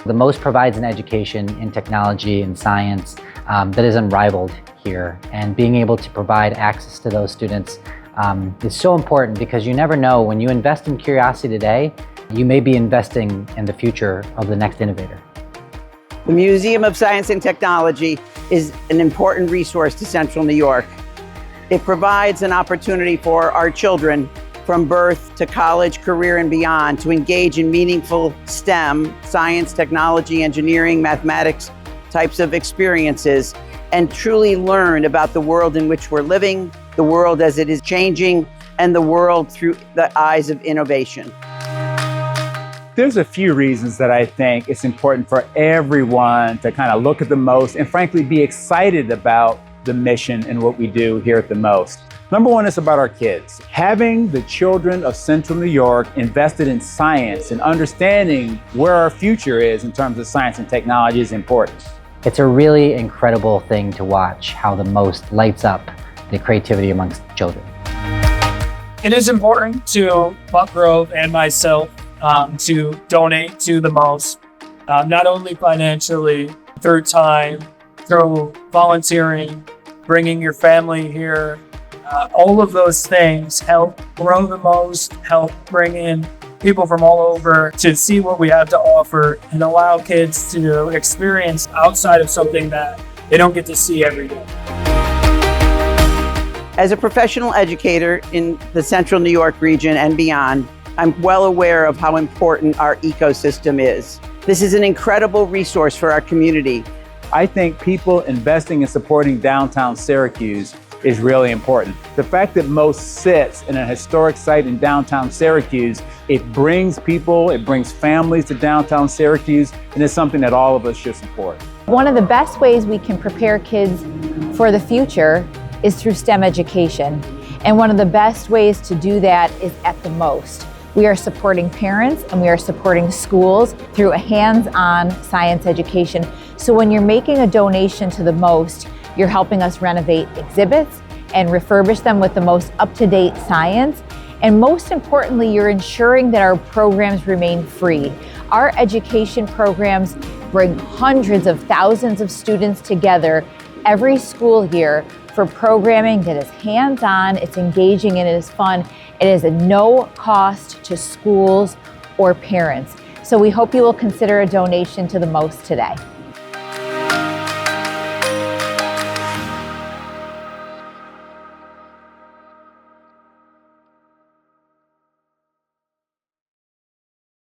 The most provides an education in technology and science that is unrivaled here. And being able to provide access to those students is so important, because you never know, when you invest in curiosity today, you may be investing in the future of the next innovator. The Museum of Science and Technology is an important resource to Central New York. It provides an opportunity for our children from birth to college, career, and beyond to engage in meaningful STEM, science, technology, engineering, mathematics types of experiences, and truly learn about the world in which we're living, the world as it is changing, and the world through the eyes of innovation. There's a few reasons that I think it's important for everyone to kind of look at the MOST and frankly be excited about the mission and what we do here at the MOST. Number one, it's about our kids. Having the children of Central New York invested in science and understanding where our future is in terms of science and technology is important. It's a really incredible thing to watch how the MOST lights up the creativity amongst children. It is important to Buck Grove and myself to donate to the MOST, not only financially, through time, through volunteering, bringing your family here. All of those things help grow the MOST, help bring in people from all over to see what we have to offer and allow kids to experience outside of something that they don't get to see every day. As a professional educator in the Central New York region and beyond, I'm well aware of how important our ecosystem is. This is an incredible resource for our community. I think people investing and supporting downtown Syracuse is really important. The fact that MOST sits in a historic site in downtown Syracuse, it brings people, it brings families to downtown Syracuse, and it's something that all of us should support. One of the best ways we can prepare kids for the future is through STEM education. And one of the best ways to do that is at the MOST. We are supporting parents and we are supporting schools through a hands-on science education. So when you're making a donation to the MOST, you're helping us renovate exhibits and refurbish them with the most up-to-date science. And most importantly, you're ensuring that our programs remain free. Our education programs bring hundreds of thousands of students together every school year for programming that is hands-on, it's engaging, and it is fun. It is at no cost to schools or parents. So we hope you will consider a donation to the MOST today.